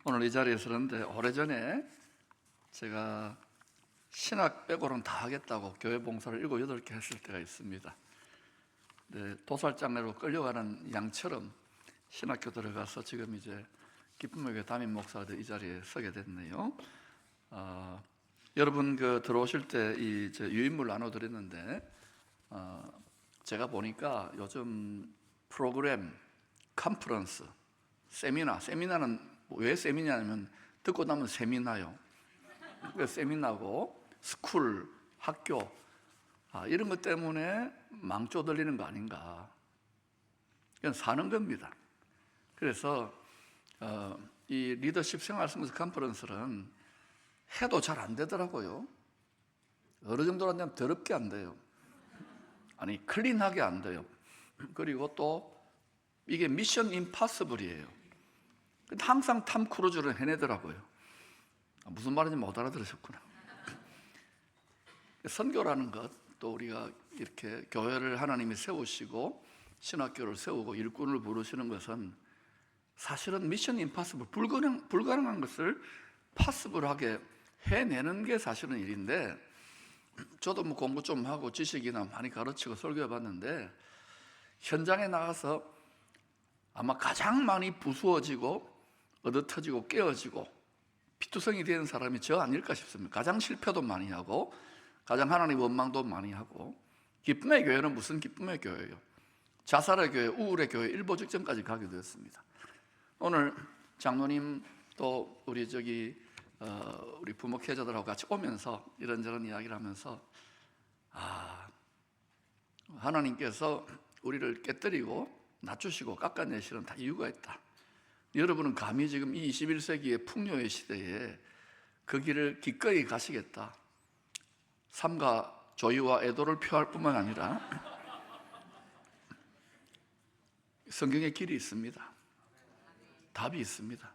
오늘 이 자리에 서는데 오래전에 제가 신학 빼고는 다 하겠다고 교회 봉사를 7, 8개 했을 때가 있습니다. 네, 도살장내로 끌려가는 양처럼 신학교 들어가서 지금 이제 기쁨의 교회 담임 목사가 이 자리에 서게 됐네요. 여러분 들어오실 때 이 유인물 나눠드렸는데 제가 보니까 요즘 프로그램, 컨퍼런스, 세미나는 왜 세미나냐면 듣고 나면 세미나요. 세미나고 스쿨, 학교 이런 것 때문에 망조 들리는 거 아닌가. 이건 사는 겁니다. 그래서 이 리더십 생활 성공서 컨퍼런스는 해도 잘 안 되더라고요. 어느 정도로 안 되면 더럽게 안 돼요. 아니 클린하게 안 돼요. 그리고 또 이게 미션 임파서블이에요. 근데 항상 탐 크루즈를 해내더라고요. 무슨 말인지 못 알아들으셨구나. 선교라는 것, 또 우리가 이렇게 교회를 하나님이 세우시고 신학교를 세우고 일꾼을 부르시는 것은 사실은 미션 임파서블, 불가능한 것을 파서블하게 해내는 게 사실은 일인데, 저도 뭐 공부 좀 하고 지식이나 많이 가르치고 설교해 봤는데 현장에 나가서 아마 가장 많이 부수어지고 얻어터지고 깨어지고 피투성이 되는 사람이 저 아닐까 싶습니다. 가장 실패도 많이 하고 가장 하나님 원망도 많이 하고. 기쁨의 교회는 무슨 기쁨의 교회예요? 자살의 교회, 우울의 교회, 일보 직전까지 가게 되었습니다. 오늘 장로님 또 우리 우리 부모 계자들하고 같이 오면서 이런저런 이야기를 하면서 하나님께서 우리를 깨뜨리고 낮추시고 깎아내시는 다 이유가 있다. 여러분은 감히 지금 이 21세기의 풍요의 시대에 그 길을 기꺼이 가시겠다. 삼가 조의와 애도를 표할 뿐만 아니라 성경의 길이 있습니다. 답이 있습니다.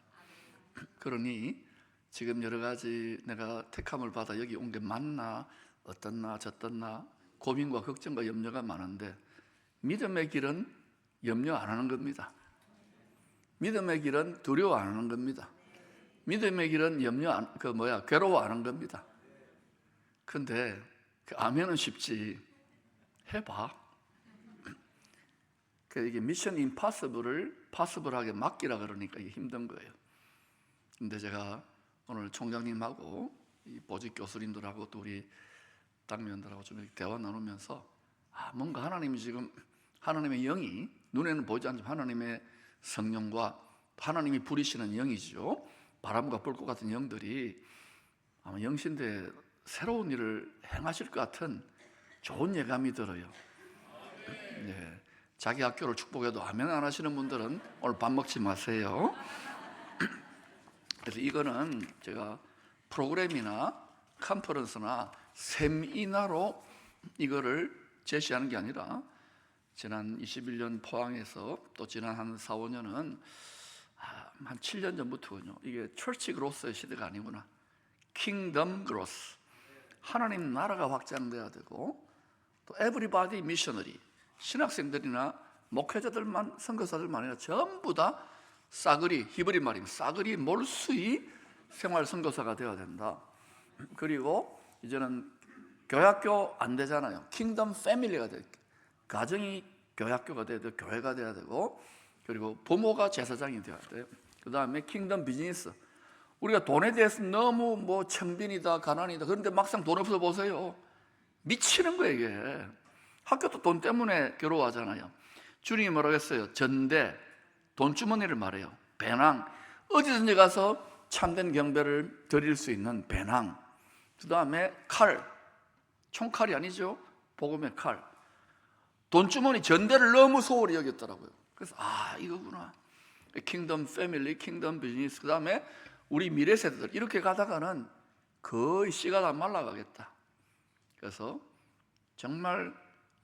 그러니 지금 여러 가지 내가 택함을 받아 여기 온 게 맞나, 어떻나, 저떻나 고민과 걱정과 염려가 많은데 믿음의 길은 염려 안 하는 겁니다. 믿음의 길은 두려워 안 하는 겁니다. 믿음의 길은 괴로워 안 하는 겁니다. 근데 아멘은 쉽지, 해봐. 이게 미션 임파서블을 파서블하게 맡기라 그러니까 이게 힘든 거예요. 근데 제가 오늘 총장님하고 이 보직 교수님들하고 또 우리 당면들하고 좀 이렇게 대화 나누면서 뭔가 하나님이 지금 하나님의 영이 눈에는 보이지 않지만 하나님의 성령과 하나님이 부리시는 영이죠. 바람과 불꽃 같은 영들이 아마 영신대에 새로운 일을 행하실 것 같은 좋은 예감이 들어요. 네. 자기 학교를 축복해도 아멘 안 하시는 분들은 오늘 밥 먹지 마세요. 그래서 이거는 제가 프로그램이나 컨퍼런스나 세미나로 이거를 제시하는 게 아니라 지난 21년 포항에서 또 지난 한 4, 5년은 한 7년 전부터군요. 이게 철치 그로스의 시대가 아니구나. 킹덤 그로스. 하나님 나라가 확장돼야 되고 또 에브리바디 미셔너리. 신학생들이나 목회자들만, 선교사들만 아니라 전부 다 싸그리, 히브리 말입니다. 싸그리 몰수의 생활 선교사가 되어야 된다. 그리고 이제는 교회학교 안 되잖아요. 킹덤 패밀리가 돼야 돼. 가정이 교회학교가 돼야 되고 교회가 돼야 되고, 그리고 부모가 제사장이 돼야 돼요. 그 다음에 킹덤 비즈니스. 우리가 돈에 대해서 너무 청빈이다, 가난이다. 그런데 막상 돈 없어 보세요. 미치는 거예요 이게. 학교도 돈 때문에 괴로워하잖아요. 주님이 뭐라고 했어요? 전대, 돈주머니를 말해요. 배낭, 어디든지 가서 참된 경배를 드릴 수 있는 배낭. 그 다음에 칼, 총칼이 아니죠. 복음의 칼. 돈주머니, 전대를 너무 소홀히 여겼더라고요. 그래서 이거구나. 킹덤 패밀리, 킹덤 비즈니스. 그 다음에 우리 미래 세대들 이렇게 가다가는 거의 씨가 다 말라가겠다. 그래서 정말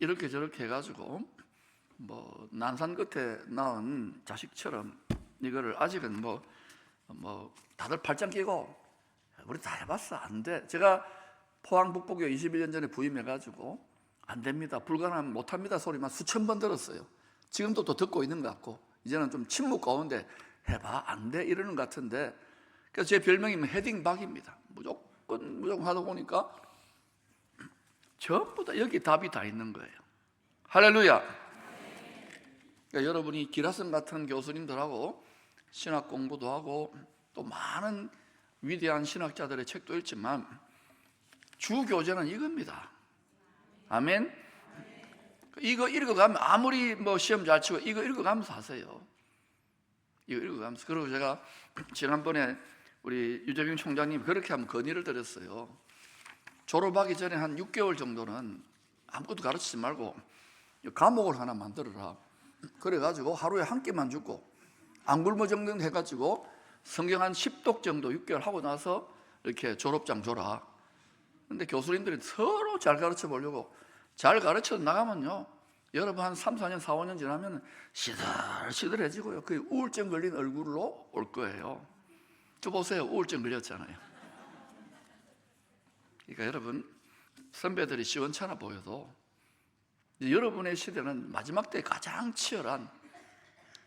이렇게 저렇게 해가지고 난산 끝에 낳은 자식처럼 이거를 아직은 다들 팔짱 끼고 우리 다 해봤어, 안 돼. 제가 포항 북부교 21년 전에 부임해가지고 안 됩니다, 불가능, 못합니다 소리만 수천 번 들었어요. 지금도 또 듣고 있는 것 같고 이제는 좀 침묵 가운데 해봐, 안 돼 이러는 것 같은데 그래서 제 별명이 헤딩박입니다. 무조건 하다 보니까 전부 다 여기 답이 다 있는 거예요. 할렐루야. 그러니까 여러분이 기라슨 같은 교수님들하고 신학 공부도 하고 또 많은 위대한 신학자들의 책도 읽지만 주 교재는 이겁니다. 아멘. 이거 읽어가면 아무리 뭐 시험 잘 치고 이거 읽어가면서 하세요. 이거 읽어가면서. 그리고 제가 지난번에 우리 유재빈 총장님 그렇게 한번 건의를 드렸어요. 졸업하기 전에 한 6개월 정도는 아무것도 가르치지 말고 과목을 하나 만들어라. 그래가지고 하루에 한 끼만 주고 안 굶어 정도 해가지고 성경 한 10독 정도 6개월 하고 나서 이렇게 졸업장 줘라. 근데 교수님들이 서로 잘 가르쳐 보려고 잘 가르쳐 나가면요, 여러분 한 3, 4년, 4, 5년 지나면 시들시들해지고요, 그 우울증 걸린 얼굴로 올 거예요. 저 보세요, 우울증 걸렸잖아요. 그러니까 여러분, 선배들이 시원찮아 보여도 여러분의 시대는 마지막 때 가장 치열한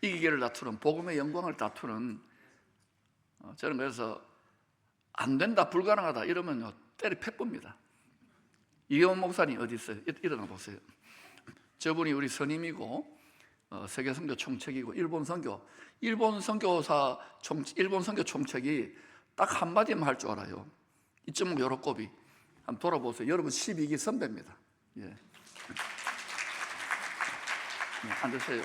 이기계를 다투는, 복음의 영광을 다투는, 저는 그래서 안 된다, 불가능하다 이러면요 때려 패봅니다. 이경원 목사님 어디 있어요? 일어나 보세요. 저분이 우리 선임이고 세계 선교 총책이고 일본 선교 총책이 딱 한마디만 할 줄 알아요. 이쯤은 요로꼬비. 한번 돌아보세요. 여러분 12기 선배입니다. 예. 앉으세요.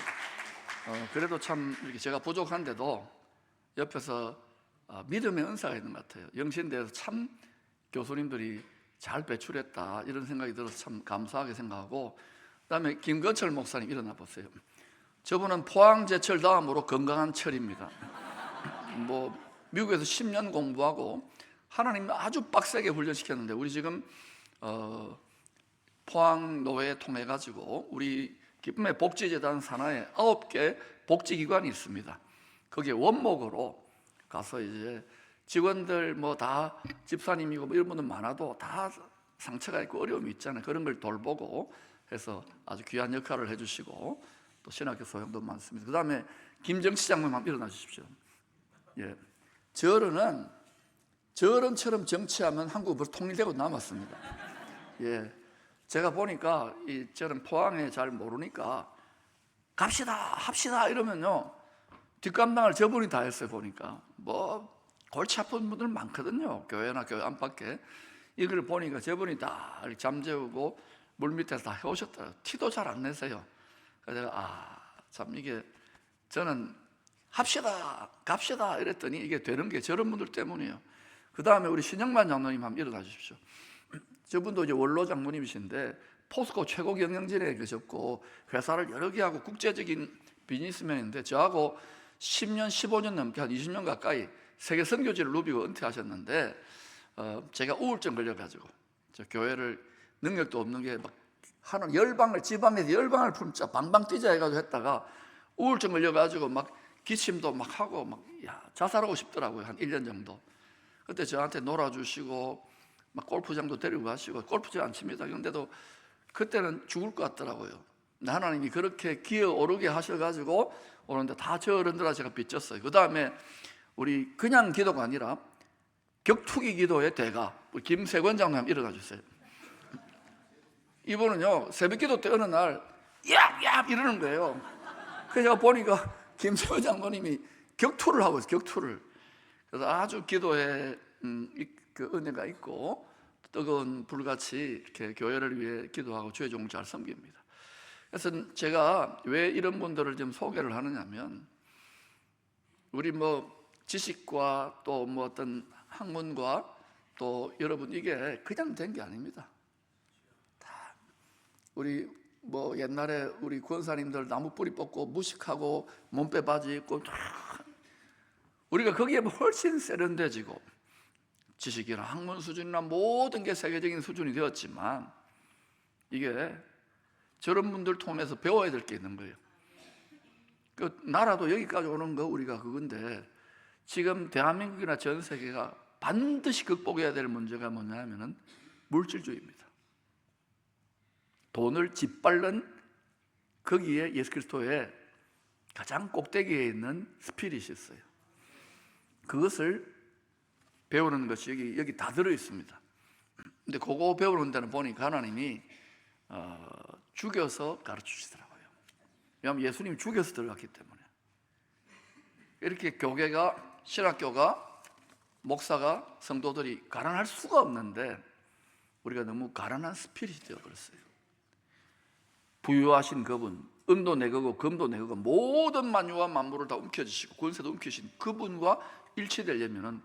그래도 참 이렇게 제가 부족한데도 옆에서 믿음의 은사가 있는 것 같아요. 영신대에서 참 교수님들이 잘 배출했다 이런 생각이 들어서 참 감사하게 생각하고, 그다음에 김건철 목사님 일어나 보세요. 저분은 포항제철 다음으로 건강한 철입니다. 뭐 미국에서 10년 공부하고 하나님 아주 빡세게 훈련시켰는데 우리 지금 포항노회 통해 가지고 우리 기쁨의 복지재단 산하에 9개 복지기관이 있습니다. 거기에 원목으로 가서 이제 직원들 뭐 다 집사님이고 뭐 이런 분들 많아도 다 상처가 있고 어려움이 있잖아요. 그런 걸 돌보고 해서 아주 귀한 역할을 해주시고 또 신학교 소형도 많습니다. 그 다음에 김정치 장로님 한번 일어나 주십시오. 예, 저런처럼 정치하면 한국은 벌써 통일되고 남았습니다. 예, 제가 보니까 저는 포항에 잘 모르니까 갑시다 합시다 이러면요 뒷감당을 저분이 다 했어요. 보니까 뭐 골치 아픈 분들 많거든요. 교회나 교회 안팎에. 이걸 보니까 저분이 다 잠재우고 물 밑에서 다 해오셨더라고요. 티도 잘 안 내세요. 그래서 제가 참 이게 저는 합시다 갑시다 이랬더니 이게 되는 게 저런 분들 때문이에요. 그 다음에 우리 신영만 장로님 한번 일어나 주십시오. 저분도 이제 원로 장로님이신데 포스코 최고 경영진에 계셨고 회사를 여러 개 하고 국제적인 비즈니스맨인데 저하고 10년 15년 넘게 한 20년 가까이 세계 선교지를 누비고 은퇴하셨는데 제가 우울증 걸려가지고 저 교회를 능력도 없는 게 막 하는 열방을 지방에서 열방을 품자 방방 뛰자 해가지고 했다가 우울증 걸려가지고 막 기침도 막 하고 막 자살하고 싶더라고요. 한 1년 정도. 그때 저한테 놀아주시고 막 골프장도 데리고 가시고 골프장 안 칩니다. 그런데도 그때는 죽을 것 같더라고요. 하나님이 그렇게 기어오르게 하셔가지고 오는데 다 저 어른들아 제가 빚졌어요. 그 다음에 우리 그냥 기도가 아니라 격투기 기도의 대가 우리 김세권 장로님 일어나 주세요. 이분은요 새벽 기도 때 어느 날 야 이러는 거예요. 그래서 제가 보니까 김세권 장로님이 격투를 하고 있어요. 격투를. 그래서 아주 기도에 그 은혜가 있고 뜨거운 불같이 이렇게 교회를 위해 기도하고 주의 종을 잘 섬깁니다. 그래서 제가 왜 이런 분들을 좀 소개를 하느냐면 우리 뭐 지식과 또 뭐 어떤 학문과 또 여러분 이게 그냥 된 게 아닙니다. 다 우리 뭐 옛날에 우리 권사님들 나무 뿌리 뽑고 무식하고 몸빼 바지 입고 우리가 거기에 훨씬 세련돼지고 지식이나 학문 수준이나 모든 게 세계적인 수준이 되었지만 이게 저런 분들 통해서 배워야 될 게 있는 거예요. 그 나라도 여기까지 오는 거 우리가 그건데 지금 대한민국이나 전 세계가 반드시 극복해야 될 문제가 뭐냐면은 물질주의입니다. 돈을 짓밟는 거기에 예수 그리스도의 가장 꼭대기에 있는 스피릿이 있어요. 그것을 배우는 것이 여기 다 들어 있습니다. 근데 그거 배우는 데는 보니까 하나님이 죽여서 가르치시더라고요. 왜냐하면 예수님이 죽여서 들어갔기 때문에. 이렇게 교계가, 신학교가, 목사가, 성도들이 가난할 수가 없는데 우리가 너무 가난한 스피릿이 되어버렸어요. 부유하신 그분, 은도 내 거고 금도 내 거고 모든 만유와 만물을 다 움켜쥐시고 권세도 움켜쥐신 그분과 일치되려면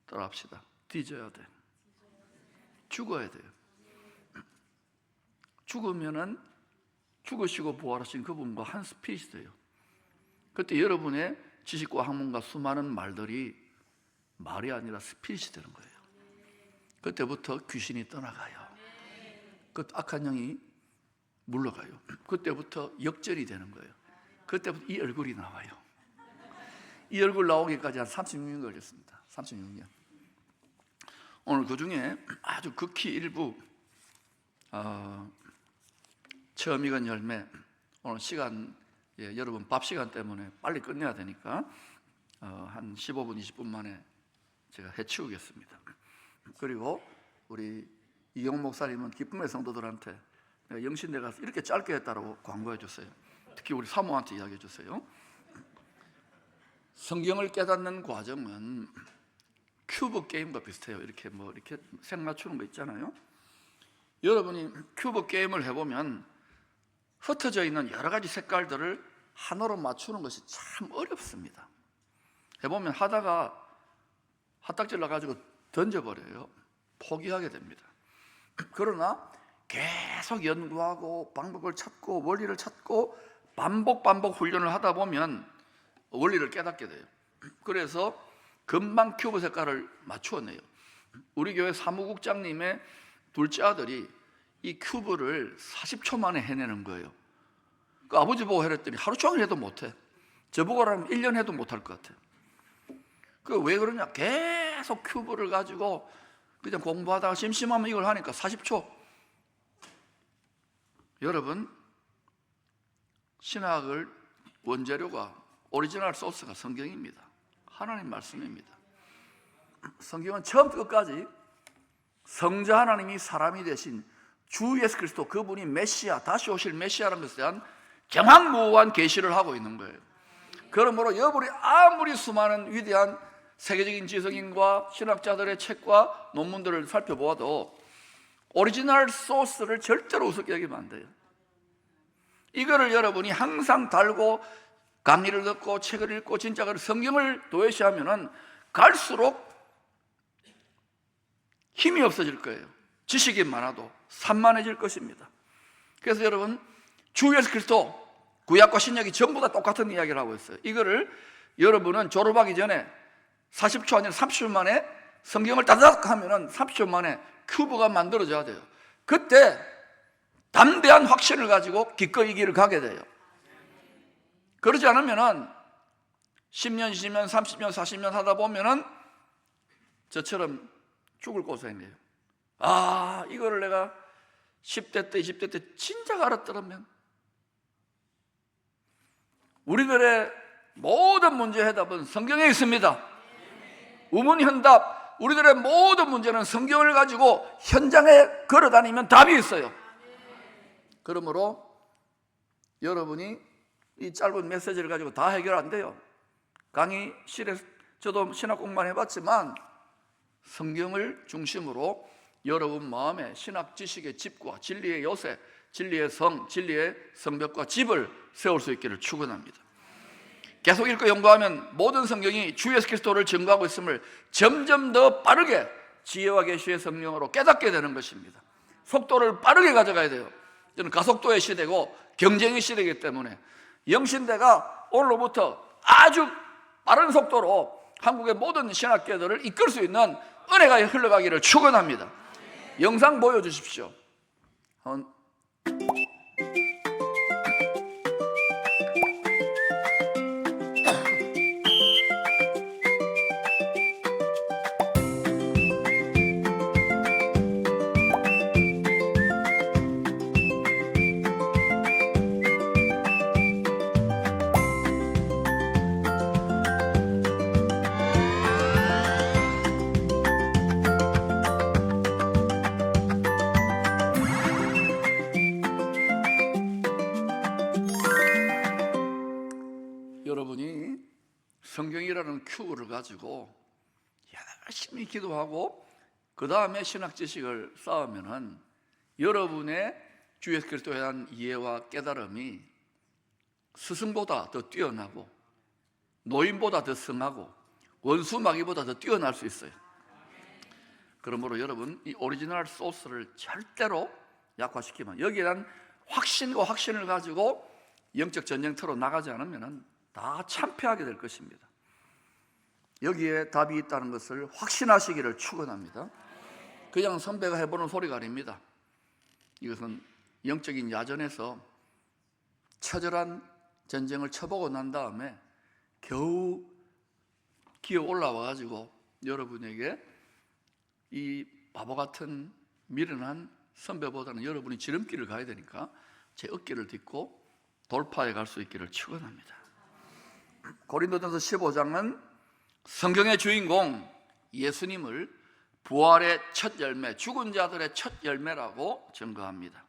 따라합시다. 뒤져야 돼. 죽어야 돼요. 죽으면은 죽으시고 부활하신 그분과 한 스피릿이 돼요. 그때 여러분의 지식과 학문과 수많은 말들이 말이 아니라 스피릿이 되는 거예요. 그때부터 귀신이 떠나가요. 그 악한 영이 물러가요. 그때부터 역절이 되는 거예요. 그때부터 이 얼굴이 나와요. 이 얼굴 나오기까지 한 36년 걸렸습니다. 36년. 오늘 그 중에 아주 극히 일부 처음 익은 열매, 오늘 시간, 여러분 밥 시간 때문에 빨리 끝내야 되니까 한 15분 20분 만에 제가 해치우겠습니다. 그리고 우리 이경 목사님은 기쁨의 성도들한테 영신대 가서 이렇게 짧게 했다고 광고해 주세요. 특히 우리 사모한테 이야기해 주세요. 성경을 깨닫는 과정은 큐브 게임과 비슷해요. 이렇게 색 맞추는 거 있잖아요. 여러분이 큐브 게임을 해보면 흩어져 있는 여러 가지 색깔들을 하나로 맞추는 것이 참 어렵습니다. 해보면 하다가 핫딱질 나가지고 던져버려요. 포기하게 됩니다. 그러나 계속 연구하고 방법을 찾고 원리를 찾고 반복 훈련을 하다 보면 원리를 깨닫게 돼요. 그래서 금방 큐브 색깔을 맞추어내요. 우리 교회 사무국장님의 둘째 아들이 이 큐브를 40초 만에 해내는 거예요. 그 아버지 보고 해랬더니 하루 종일 해도 못해. 저보고 하면 1년 해도 못할 것 같아. 그 왜 그러냐? 계속 큐브를 가지고 그냥 공부하다가 심심하면 이걸 하니까 40초. 여러분, 신학을 원재료가 오리지널 소스가 성경입니다. 하나님 말씀입니다. 성경은 처음부터 끝까지 성자 하나님이 사람이 되신 주 예수 그리스도, 그분이 메시아, 다시 오실 메시아라는 것에 대한 정확무한 계시를 하고 있는 거예요. 그러므로 여러분이 아무리 수많은 위대한 세계적인 지성인과 신학자들의 책과 논문들을 살펴보아도 오리지널 소스를 절대로 우습게 여기면 안 돼요. 이거를 여러분이 항상 달고 강의를 듣고 책을 읽고 진짜 성경을 도외시하면은 갈수록 힘이 없어질 거예요. 지식이 많아도 산만해질 것입니다. 그래서 여러분, 주 예수 그리스도, 구약과 신약이 전부 다 똑같은 이야기를 하고 있어요. 이거를 여러분은 졸업하기 전에 40초 아니라 30초 만에 성경을 따닥 하면은 30초 만에 큐브가 만들어져야 돼요. 그때 담대한 확신을 가지고 기꺼이 이 길을 가게 돼요. 그러지 않으면은 10년, 20년, 30년, 40년 하다 보면은 저처럼 죽을 고생이에요. 이거를 내가 10대 때, 20대 때 진작 알았더라면. 우리들의 모든 문제의 해답은 성경에 있습니다. 우문현답, 우리들의 모든 문제는 성경을 가지고 현장에 걸어다니면 답이 있어요. 그러므로 여러분이 이 짧은 메시지를 가지고 다 해결 안 돼요. 강의실에 저도 신학 공부만 해봤지만 성경을 중심으로 여러분 마음에 신학 지식의 집과 진리의 요새, 진리의 성, 진리의 성벽과 집을 세울 수 있기를 축원합니다. 계속 읽고 연구하면 모든 성경이 주 예수 그리스도를 증거하고 있음을 점점 더 빠르게 지혜와 계시의 성령으로 깨닫게 되는 것입니다. 속도를 빠르게 가져가야 돼요. 저는 가속도의 시대고 경쟁의 시대이기 때문에 영신대가 오늘로부터 아주 빠른 속도로 한국의 모든 신학계들을 이끌 수 있는 은혜가 흘러가기를 축원합니다. 영상 보여주십시오. 성경이라는 큐브를 가지고 열심히 기도하고 그 다음에 신학 지식을 쌓으면은 여러분의 주 예수 그리스도에 대한 이해와 깨달음이 스승보다 더 뛰어나고 노인보다 더 성하고 원수 마귀보다 더 뛰어날 수 있어요. 그러므로 여러분, 이 오리지널 소스를 절대로 약화시키면, 여기에 대한 확신과 확신을 가지고 영적 전쟁터로 나가지 않으면 다 참패하게 될 것입니다. 여기에 답이 있다는 것을 확신하시기를 축원합니다. 그냥 선배가 해보는 소리가 아닙니다. 이것은 영적인 야전에서 처절한 전쟁을 쳐보고 난 다음에 겨우 기어 올라와 가지고 여러분에게 이 바보 같은 미련한 선배보다는 여러분이 지름길을 가야 되니까 제 어깨를 딛고 돌파해 갈 수 있기를 축원합니다. 고린도전서 15장은 성경의 주인공 예수님을 부활의 첫 열매, 죽은 자들의 첫 열매라고 증거합니다.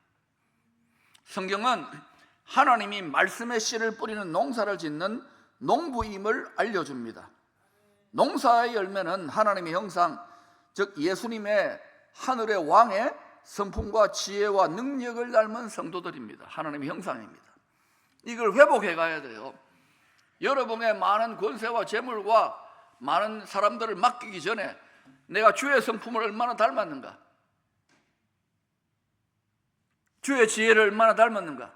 성경은 하나님이 말씀의 씨를 뿌리는 농사를 짓는 농부임을 알려줍니다. 농사의 열매는 하나님의 형상, 즉 예수님의 하늘의 왕의 성품과 지혜와 능력을 닮은 성도들입니다. 하나님의 형상입니다. 이걸 회복해 가야 돼요. 여러분의 많은 권세와 재물과 많은 사람들을 맡기기 전에 내가 주의 성품을 얼마나 닮았는가, 주의 지혜를 얼마나 닮았는가,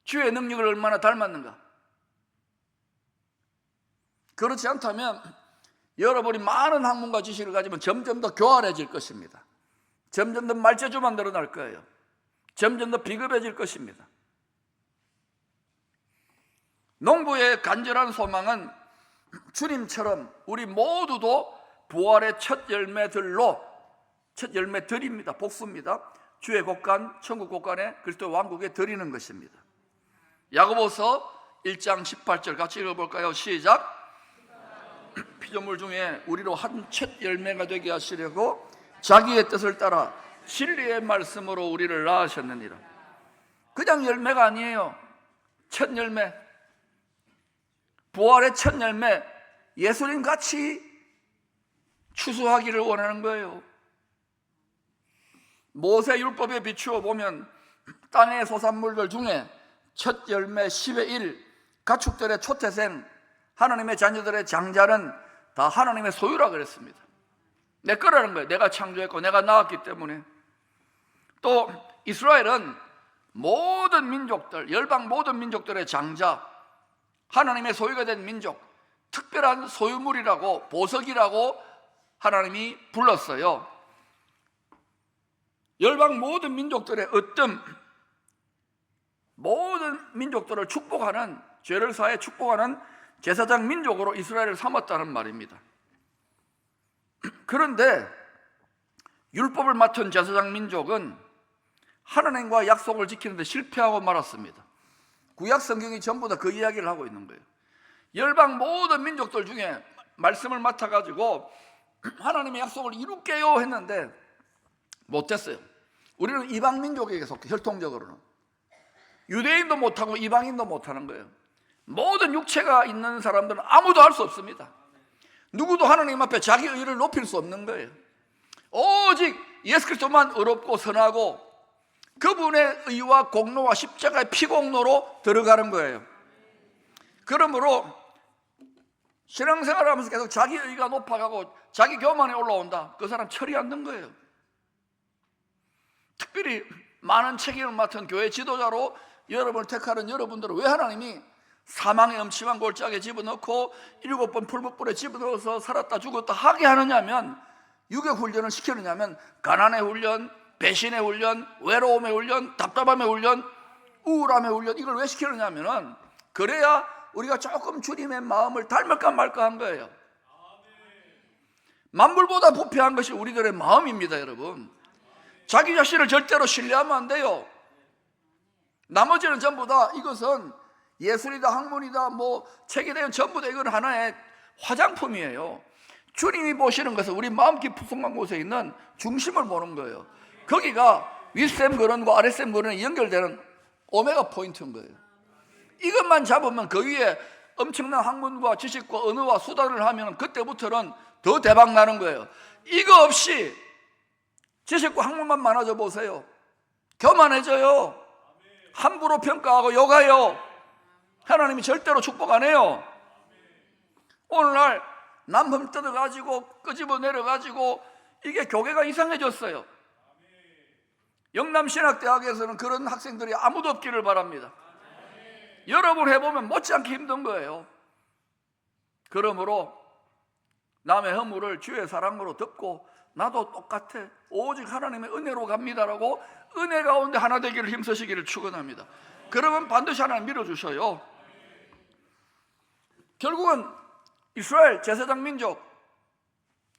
주의 능력을 얼마나 닮았는가. 그렇지 않다면 여러분이 많은 학문과 지식을 가지면 점점 더 교활해질 것입니다. 점점 더 말재주만 늘어날 거예요. 점점 더 비겁해질 것입니다. 농부의 간절한 소망은 주님처럼 우리 모두도 부활의 첫 열매들로, 첫 열매들입니다. 복수입니다. 주의 곡간, 천국 곡간에 그리스도 왕국에 드리는 것입니다. 야고보서 1장 18절 같이 읽어볼까요? 시작. 피조물 중에 우리로 한 첫 열매가 되게 하시려고 자기의 뜻을 따라 진리의 말씀으로 우리를 낳으셨느니라. 그냥 열매가 아니에요. 첫 열매, 부활의 첫 열매, 예수님 같이 추수하기를 원하는 거예요. 모세 율법에 비추어 보면 땅의 소산물들 중에 첫 열매 10의 1, 가축들의 초태생, 하나님의 자녀들의 장자는 다 하나님의 소유라 그랬습니다. 내 거라는 거예요. 내가 창조했고 내가 낳았기 때문에. 또 이스라엘은 모든 민족들, 열방 모든 민족들의 장자, 하나님의 소유가 된 민족, 특별한 소유물이라고, 보석이라고 하나님이 불렀어요. 열방 모든 민족들의 으뜸, 모든 민족들을 축복하는, 죄를 사해 축복하는 제사장 민족으로 이스라엘을 삼았다는 말입니다. 그런데 율법을 맡은 제사장 민족은 하나님과 약속을 지키는 데 실패하고 말았습니다. 구약 성경이 전부 다 그 이야기를 하고 있는 거예요. 열방 모든 민족들 중에 말씀을 맡아가지고 하나님의 약속을 이룰게요 했는데 못했어요. 우리는 이방 민족에게 속해, 혈통적으로는 유대인도 못하고 이방인도 못하는 거예요. 모든 육체가 있는 사람들은 아무도 할 수 없습니다. 누구도 하나님 앞에 자기 의를 높일 수 없는 거예요. 오직 예수 그리스도만 의롭고 선하고 그분의 의와 공로와 십자가의 피공로로 들어가는 거예요. 그러므로 신앙생활을 하면서 계속 자기 의가 높아가고 자기 교만이 올라온다, 그 사람 철이 안 든 거예요. 특별히 많은 책임을 맡은 교회 지도자로 여러분을 택하는 여러분들은 왜 하나님이 사망의 음침한 골짜기에 집어넣고 7번 풀무불에 집어넣어서 살았다 죽었다 하게 하느냐면, 육의 훈련을 시키느냐면 가난의 훈련, 배신의 훈련, 외로움의 훈련, 답답함의 훈련, 우울함의 훈련, 이걸 왜 시키느냐면 그래야 우리가 조금 주님의 마음을 닮을까 말까 한 거예요. 만물보다 부패한 것이 우리들의 마음입니다. 여러분, 자기 자신을 절대로 신뢰하면 안 돼요. 나머지는 전부 다 이것은 예술이다, 학문이다, 뭐 책에 대한 전부 다 이건 하나의 화장품이에요. 주님이 보시는 것은 우리 마음 깊숙한 곳에 있는 중심을 보는 거예요. 거기가 윗셈 근원과 아랫셈 근원이 연결되는 오메가 포인트인 거예요. 이것만 잡으면 그 위에 엄청난 학문과 지식과 언어와 수단을 하면 그때부터는 더 대박 나는 거예요. 이거 없이 지식과 학문만 많아져 보세요. 교만해져요. 함부로 평가하고 욕해요. 하나님이 절대로 축복 안 해요. 오늘날 남흠 뜯어가지고 끄집어내려가지고 이게 교계가 이상해졌어요. 영남신학대학에서는 그런 학생들이 아무도 없기를 바랍니다. 여러분 해보면 못지않게 힘든 거예요. 그러므로 남의 허물을 주의 사랑으로 덮고 나도 똑같아 오직 하나님의 은혜로 갑니다라고 은혜 가운데 하나 되기를 힘쓰시기를 축원합니다. 그러면 반드시 하나님 밀어주셔요. 결국은 이스라엘 제사장 민족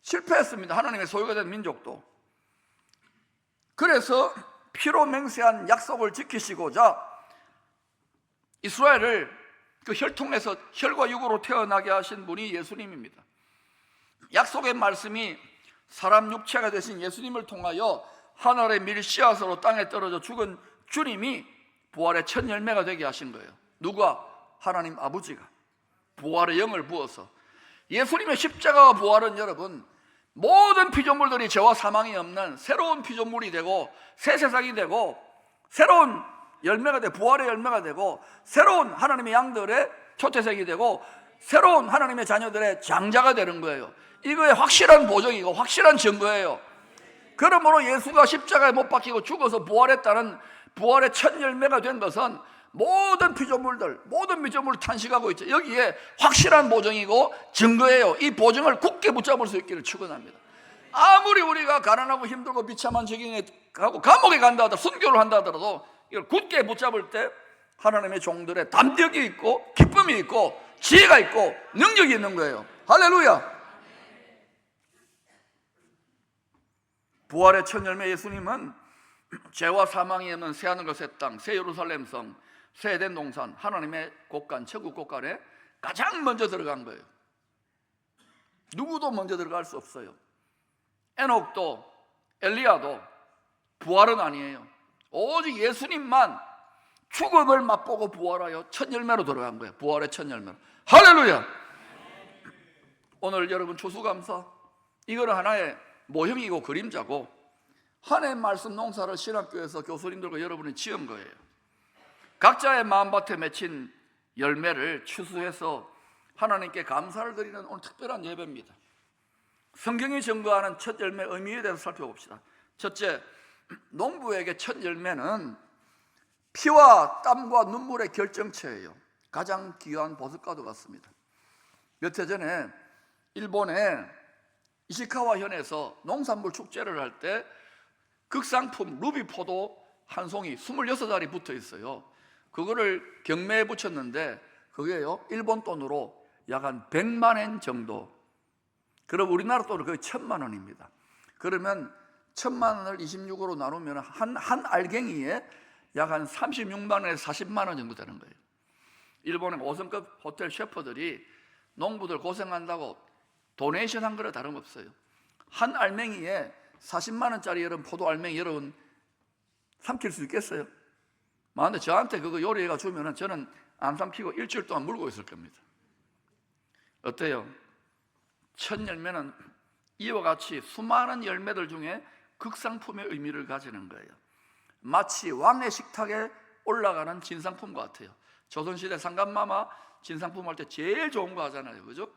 실패했습니다. 하나님의 소유가 된 민족도. 그래서 피로 맹세한 약속을 지키시고자 이스라엘을 그 혈통에서 혈과 육으로 태어나게 하신 분이 예수님입니다. 약속의 말씀이 사람 육체가 되신 예수님을 통하여 하늘의 밀씨앗으로 땅에 떨어져 죽은 주님이 부활의 첫 열매가 되게 하신 거예요. 누가? 하나님 아버지가 부활의 영을 부어서. 예수님의 십자가와 부활은 여러분 모든 피조물들이 죄와 사망이 없는 새로운 피조물이 되고 새 세상이 되고 새로운 열매가 되고 부활의 열매가 되고 새로운 하나님의 양들의 초태생이 되고 새로운 하나님의 자녀들의 장자가 되는 거예요. 이거의 확실한 보정이고 확실한 증거예요. 그러므로 예수가 십자가에 못 박히고 죽어서 부활했다는 부활의 첫 열매가 된 것은 모든 피조물들, 모든 피조물을 탄식하고 있죠. 여기에 확실한 보정이고 증거예요. 이 보정을 굳게 붙잡을 수 있기를 축원합니다. 아무리 우리가 가난하고 힘들고 비참한 적용에 가고 감옥에 간다 하더라도 순교를 한다 하더라도 이걸 굳게 붙잡을 때 하나님의 종들의 담력이 있고 기쁨이 있고 지혜가 있고 능력이 있는 거예요. 할렐루야. 부활의 첫 열매 예수님은 죄와 사망이 없는 새하늘과 새 땅, 새 예루살렘 성, 새 에덴 동산, 하나님의 곳간, 천국 곳간에 가장 먼저 들어간 거예요. 누구도 먼저 들어갈 수 없어요. 에녹도 엘리야도 부활은 아니에요. 오직 예수님만 죽음을 맛보고 부활하여 첫 열매로 들어간 거예요. 부활의 첫 열매로. 할렐루야. 오늘 여러분 추수감사, 이거는 하나의 모형이고 그림자고 한 해 말씀 농사를 신학교에서 교수님들과 여러분이 지은 거예요. 각자의 마음밭에 맺힌 열매를 추수해서 하나님께 감사를 드리는 오늘 특별한 예배입니다. 성경이 증거하는 첫 열매의 의미에 대해서 살펴봅시다. 첫째, 농부에게 첫 열매는 피와 땀과 눈물의 결정체예요. 가장 귀한 보석과도 같습니다. 몇 해 전에 일본의 이시카와 현에서 농산물 축제를 할 때 극상품 루비포도 한 송이 26알이 붙어 있어요. 그거를 경매에 붙였는데 그게요 일본 돈으로 약 한 100만 엔 정도. 그럼 우리나라 돈으로 거의 1000만 원입니다. 그러면 1000만 원을 26으로 나누면 한 알갱이에 약 한 36만 원에서 40만 원 정도 되는 거예요. 일본의 5성급 호텔 셰프들이 농부들 고생한다고 도네이션 한 거랑 다름없어요. 한 알맹이에 40만 원짜리 여러분 포도 알맹이 여러분 삼킬 수 있겠어요? 만약에 저한테 그거 요리해가 주면 저는 안 삼키고 일주일 동안 물고 있을 겁니다. 어때요? 첫 열매는 이와 같이 수많은 열매들 중에 극상품의 의미를 가지는 거예요. 마치 왕의 식탁에 올라가는 진상품 같아요. 조선시대 상감마마 진상품 할 때 제일 좋은 거 하잖아요. 그죠?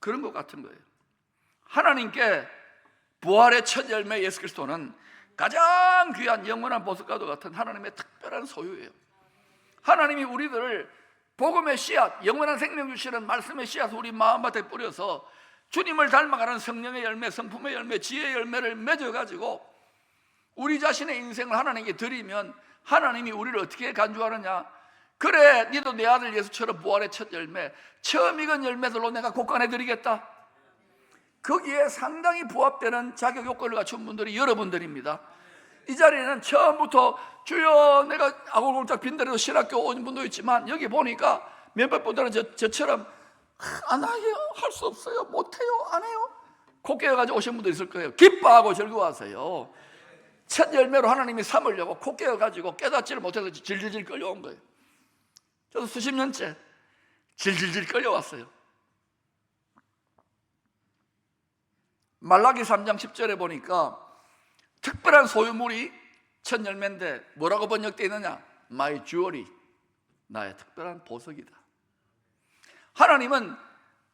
그런 것 같은 거예요. 하나님께 부활의 첫 열매 예수 그리스도는 가장 귀한 영원한 보석과도 같은 하나님의 특별한 소유예요. 하나님이 우리들을 복음의 씨앗, 영원한 생명 주시는 말씀의 씨앗을 우리 마음밭에 뿌려서 주님을 닮아가는 성령의 열매, 성품의 열매, 지혜의 열매를 맺어가지고 우리 자신의 인생을 하나님께 드리면 하나님이 우리를 어떻게 간주하느냐? 그래, 니도 내 아들 예수처럼 부활의 첫 열매, 처음 익은 열매들로 내가 곡간해 드리겠다. 거기에 상당히 부합되는 자격 요건을 갖춘 분들이 여러분들입니다. 이 자리에는 처음부터 주여 내가 아골골짝 빈대로 신학교 온 분도 있지만 여기 보니까 몇몇 분들은 저처럼 안 해요, 할 수 없어요, 못해요, 안 해요 코 깨어가지고 오신 분도 있을 거예요. 기뻐하고 즐거워하세요. 첫 열매로 하나님이 삼으려고 코 깨어가지고 깨닫지를 못해서 질질질 끌려온 거예요. 저도 수십 년째 질질질 끌려왔어요. 말라기 3장 10절에 보니까 특별한 소유물이 첫 열매인데 뭐라고 번역되어 있느냐? My jewelry, 나의 특별한 보석이다. 하나님은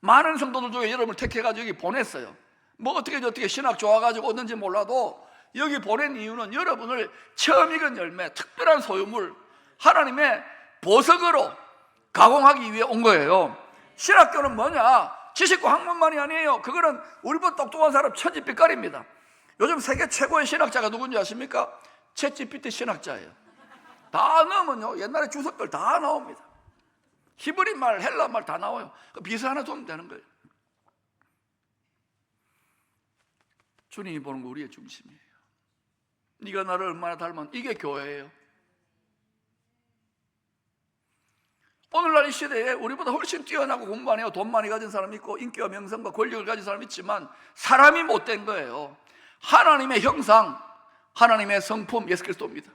많은 성도들 중에 여러분을 택해가지고 여기 보냈어요. 뭐 어떻게 신학 좋아가지고 얻는지 몰라도 여기 보낸 이유는 여러분을 처음 익은 열매, 특별한 소유물, 하나님의 보석으로 가공하기 위해 온 거예요. 신학교는 뭐냐? 지식과 학문만이 아니에요. 그거는 우리보다 똑똑한 사람 천지빛깔입니다. 요즘 세계 최고의 신학자가 누군지 아십니까? 챗GPT 신학자예요. 다 넣으면요, 옛날에 주석들 다 나옵니다. 히브리 말, 헬라 말 다 나와요. 비서 하나 두면 되는 거예요. 주님이 보는 거 우리의 중심이에요. 네가 나를 얼마나 닮았, 이게 교회예요. 오늘날 이 시대에 우리보다 훨씬 뛰어나고 공부 많이 하고 돈 많이 가진 사람이 있고 인기와 명성과 권력을 가진 사람이 있지만 사람이 못된 거예요. 하나님의 형상, 하나님의 성품 예수 그리스도입니다.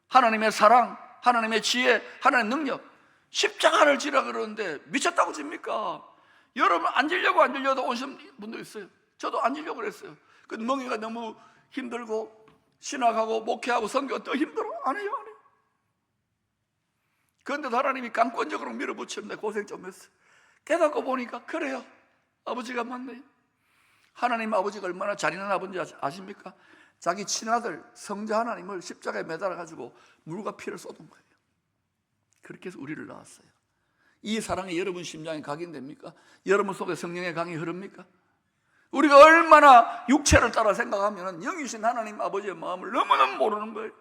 하나님의 사랑, 하나님의 지혜, 하나님의 능력. 십자가를 지라 그러는데 미쳤다고 집니까? 여러분 앉으려고 앉으려도 오신 분도 있어요. 저도 앉으려고 그랬어요. 그 멍이가 너무 힘들고 신학하고 목회하고 선교가 더 힘들어. 안 해요. 그런데 하나님이 강권적으로 밀어붙이는데 고생 좀 했어요. 깨닫고 보니까 그래요, 아버지가 맞네요. 하나님 아버지가 얼마나 잔인한 아버지인지 아십니까? 자기 친아들 성자 하나님을 십자가에 매달아가지고 물과 피를 쏟은 거예요. 그렇게 해서 우리를 낳았어요. 이 사랑이 여러분 심장에 각인됩니까? 여러분 속에 성령의 강이 흐릅니까? 우리가 얼마나 육체를 따라 생각하면 영이신 하나님 아버지의 마음을 너무너무 모르는 거예요.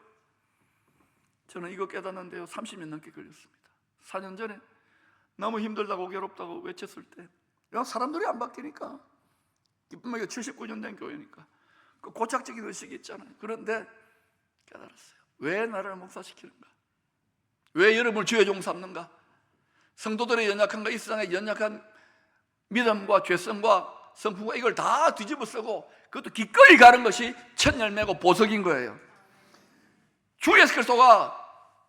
저는 이거 깨닫는데요 30년 넘게 걸렸습니다. 4년 전에 너무 힘들다고 괴롭다고 외쳤을 때 사람들이 안 바뀌니까, 기쁨하게 79년 된 교회니까 그 고착적인 의식이 있잖아요. 그런데 깨달았어요. 왜 나를 목사시키는가? 왜 여러분을 주의 종 삼는가? 성도들의 연약함과 이 세상의 연약한 믿음과 죄성과 성품과 이걸 다 뒤집어 쓰고 그것도 기꺼이 가는 것이 첫 열매고 보석인 거예요. 주 예수 그리스도가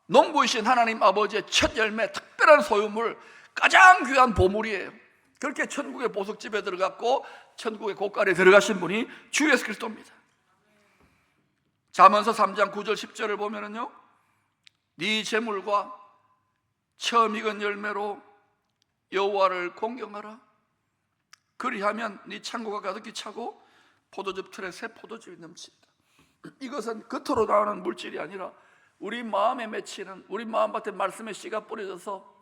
농부이신 하나님 아버지의 첫 열매, 특별한 소유물, 가장 귀한 보물이에요. 그렇게 천국의 보석집에 들어갔고 천국의 고깔에 들어가신 분이 주 예수 그리스도입니다. 잠언서 3장 9절 10절을 보면은요, 네 재물과 처음 익은 열매로 여호와를 공경하라. 그리하면 네 창고가 가득히 차고 포도즙 틀에 새 포도즙이 넘친다. 이것은 겉으로 나오는 물질이 아니라 우리 마음에 맺히는, 우리 마음밭에 말씀의 씨가 뿌려져서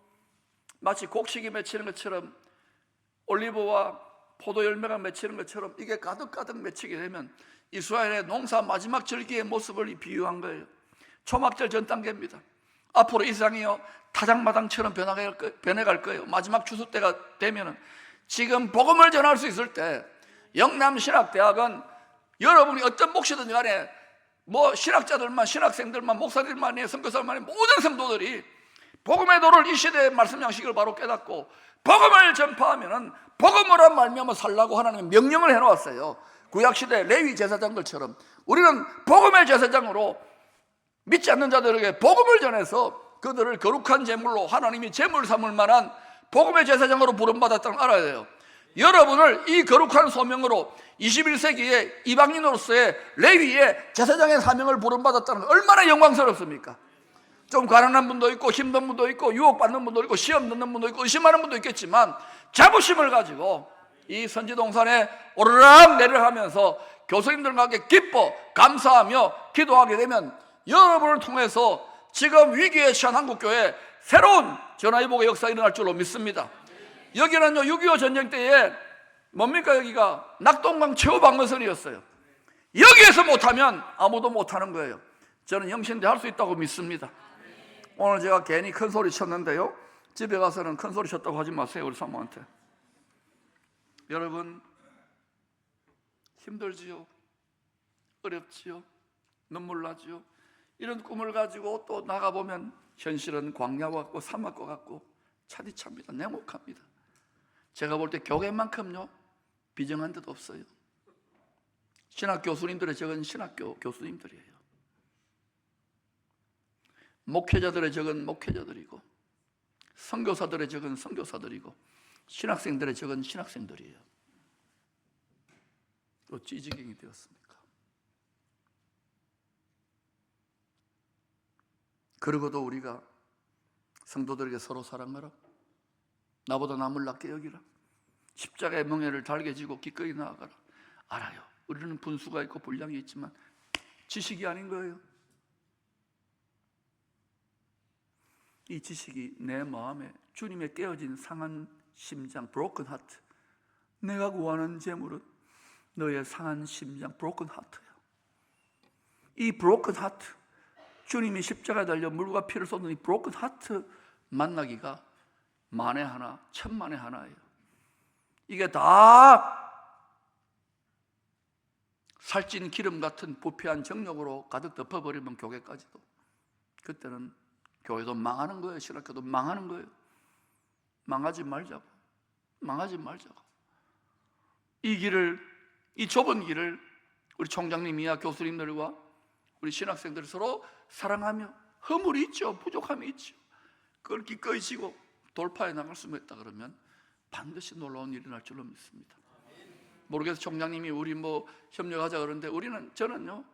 마치 곡식이 맺히는 것처럼, 올리브와 포도 열매가 맺히는 것처럼 이게 가득가득 맺히게 되면 이스라엘의 농사 마지막 절기의 모습을 비유한 거예요. 초막절 전 단계입니다. 앞으로 이 세상이요 타작마당처럼 변해갈 거예요. 마지막 추수 때가 되면은, 지금 복음을 전할 수 있을 때 영남신학대학은 여러분이 어떤 목시든 간에 뭐 신학자들만, 신학생들만, 목사들만, 선교사들만, 모든 성도들이 복음의 도를 이 시대의 말씀 양식을 바로 깨닫고 복음을 전파하면은 복음으로 말미암아 살라고 하나님은 명령을 해놓았어요. 구약시대 레위 제사장들처럼 우리는 복음의 제사장으로 믿지 않는 자들에게 복음을 전해서 그들을 거룩한 제물로 하나님이 제물 삼을 만한 복음의 제사장으로 부름받았다는 걸 알아야 돼요. 여러분을 이 거룩한 소명으로 21세기의 이방인으로서의 레위의 제사장의 사명을 부름받았다는 건 얼마나 영광스럽습니까? 좀 가난한 분도 있고 힘든 분도 있고 유혹받는 분도 있고 시험 듣는 분도 있고 의심하는 분도 있겠지만 자부심을 가지고 이 선지동산에 오르락 내리락 하면서 교수님들과 함께 기뻐 감사하며 기도하게 되면 여러분을 통해서 지금 위기에 처한 한국교회에 새로운 전화위복의 역사가 일어날 줄로 믿습니다. 여기는요 6.25 전쟁 때에 뭡니까? 여기가 낙동강 최후 방어선이었어요. 여기에서 못하면 아무도 못하는 거예요. 저는 영신대 할 수 있다고 믿습니다. 오늘 제가 괜히 큰 소리 쳤는데요, 집에 가서는 큰 소리 쳤다고 하지 마세요. 우리 사모한테. 여러분 힘들지요? 어렵지요? 눈물 나지요? 이런 꿈을 가지고 또 나가보면 현실은 광야 같고 사막 같고 차디찹니다. 냉혹합니다. 제가 볼 때 교회만큼요 비정한 데도 없어요. 신학 교수님들의 적은 신학교 교수님들이에요. 목회자들의 적은 목회자들이고 선교사들의 적은 선교사들이고 신학생들의 적은 신학생들이에요. 어찌 이 지경이 되었습니까? 그러고도 우리가 성도들에게 서로 사랑하라, 나보다 남을 낫게 여기라, 십자가의 멍에를 달게 지고 기꺼이 나아가라. 알아요, 우리는 분수가 있고 분량이 있지만 지식이 아닌 거예요. 이 지식이 내 마음에 주님의 깨어진 상한 심장, broken heart, 내가 구하는 재물은 너의 상한 심장, broken heart야. 이 broken heart, 주님이 십자가에 달려 물과 피를 쏟는 이 broken heart 만나기가 만에 하나, 천만에 하나예요. 이게 다 살찐 기름 같은 부패한 정욕으로 가득 덮어버리면 교회까지도, 그때는 교회도 망하는 거예요. 신학교도 망하는 거예요. 망하지 말자고. 망하지 말자고. 이 길을, 이 좁은 길을 우리 총장님이야 교수님들과 우리 신학생들이 서로 사랑하며, 허물이 있죠, 부족함이 있죠, 그걸 기꺼이 지고 돌파해 나갈 수 있다 그러면 반드시 놀라운 일이 날 줄로 믿습니다. 모르겠어요. 총장님이 우리 협력하자 그러는데 저는요,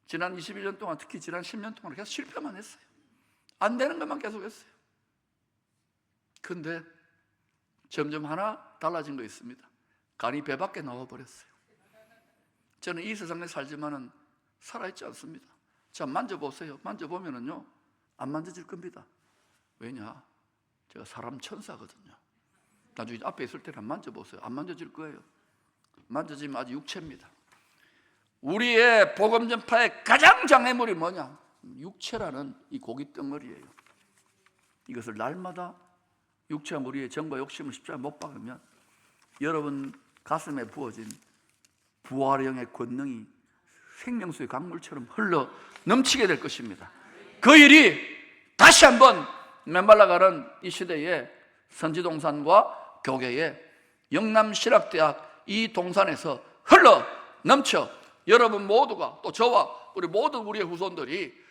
지난 21년 동안, 특히 지난 10년 동안 계속 실패만 했어요. 안 되는 것만 계속 했어요. 근데 점점 하나 달라진 거 있습니다. 간이 배 밖에 나와버렸어요. 저는 이 세상에 살지만은 살아있지 않습니다. 자, 만져보세요. 만져보면은요, 안 만져질 겁니다. 왜냐? 제가 사람 천사거든요. 나중에 앞에 있을 때는 만져보세요. 안 만져질 거예요. 만져지면 아주 육체입니다. 우리의 복음 전파의 가장 장애물이 뭐냐? 육체라는 이 고기 덩어리예요. 이것을 날마다 육체와 우리의 정과 욕심을 십자가에 못 박으면 여러분 가슴에 부어진 부활의 영의 권능이 생명수의 강물처럼 흘러 넘치게 될 것입니다. 그 일이 다시 한번 메말라가는 이 시대에 선지동산과 교계에 영남신학대학 이 동산에서 흘러 넘쳐 여러분 모두가, 또 저와 우리 모든 우리의 후손들이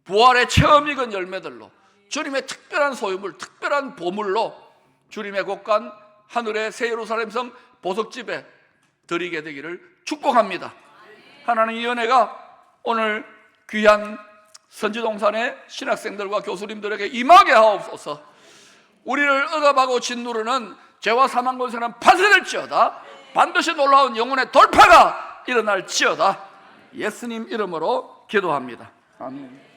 부활의 체험 익은 열매들로 주님의 특별한 소유물, 특별한 보물로 주님의 곳간 하늘의 새 예루살렘 성 보석집에 드리게 되기를 축복합니다. 하나님, 이 은혜가 오늘 귀한 선지동산의 신학생들과 교수님들에게 임하게 하옵소서. 우리를 억압하고 짓누르는 죄와 사망 권세는 파쇄될지어다. 반드시 놀라운 영혼의 돌파가 일어날지어다. 예수님 이름으로 기도합니다. 아멘.